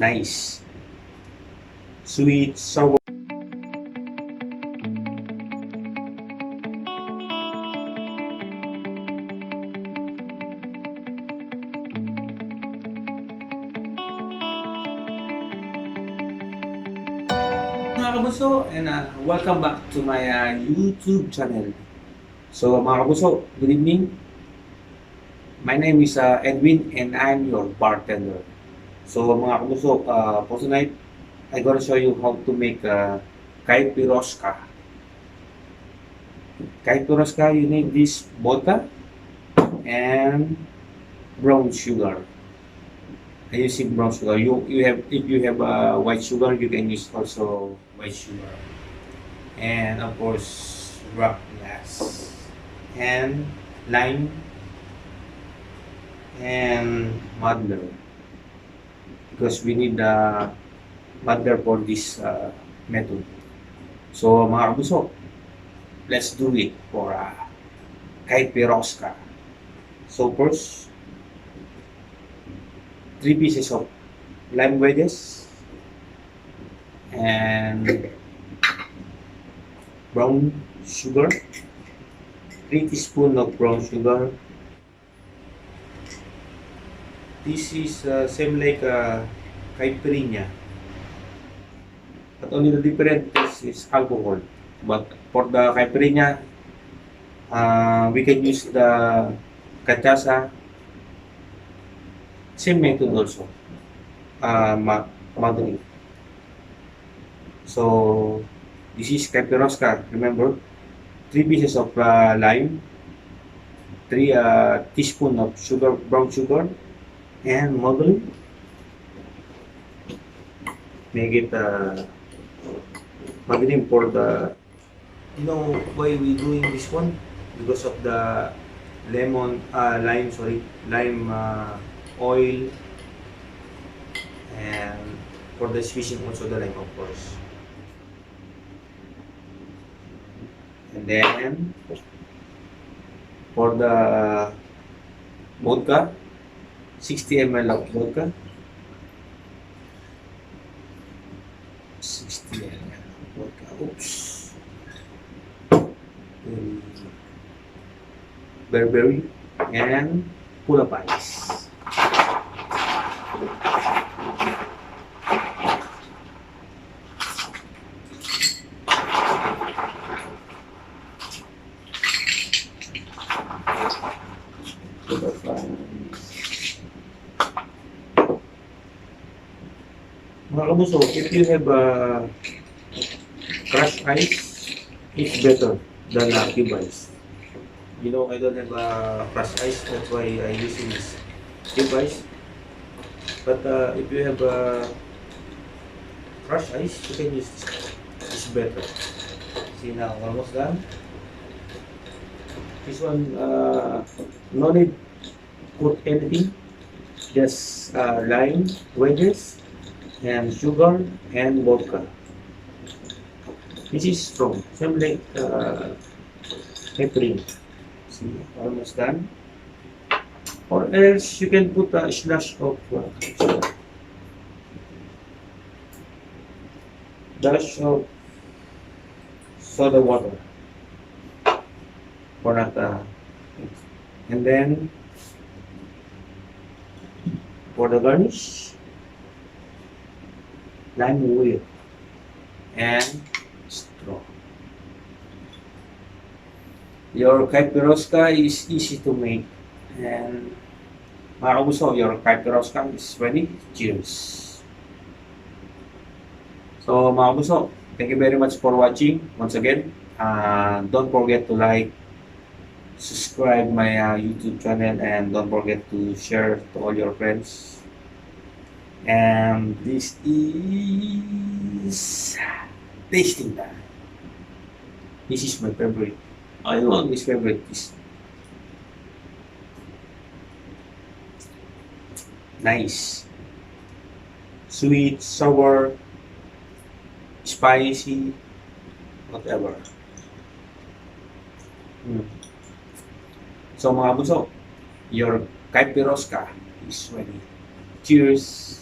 Nice. Sweet, sour. Mga kabuso, and welcome back to my YouTube channel. So mga kabuso, good evening. My name is Edwin and I'm your bartender. So mga kabuso, for tonight, I'm gonna show you how to make Caipiroska. Caipiroska, you need this vodka and brown sugar. I'm using brown sugar. You have, if you have white sugar, you can use also white sugar. And of course, rock glass and lime and muddler, because we need the muddler for this method. So mga kabuso, let's do it for Caipiroska. So first, 3 pieces of lime wedges and brown sugar, 3 teaspoons of brown sugar. This is same like caipirinha, but only the difference is alcohol. But for the caipirinha, we can use the cachaça. Same method also, modeling. So this is Caipiroska. Remember, 3 pieces of lime, 3 teaspoons of sugar, brown sugar, and modeling. Make it modeling for the. You know why we doing this one? Because of the lime oil, and for the squeezing also the lime, of course. And then for the vodka, 60 ml of vodka, 60 ml of vodka. Oops. Berberry and pula palis. Mga kabuso, if you have crushed ice, it's better than cube ice. You know, I don't have crushed ice, that's why I using this cube ice. But if you have crushed ice, you can use this. It's better. See now, almost done. This one, no need put anything, just lime wedges and sugar and vodka. This is strong, same like heparin. See, almost done. Or else you can put a splash of dash of soda water for that, and then for the garnish, lime oil and straw. Your Caipiroska is easy to make, and mga kabuso, your Caipiroska is ready. Cheers! So mga kabuso, thank you very much for watching once again. Don't forget to like, subscribe my YouTube channel, and don't forget to share to all your friends. And this is tasting time. This is my favorite. I always favorite this. Nice. Sweet, sour, spicy, whatever. So mga bunso, your Caipiroska is ready. Cheers!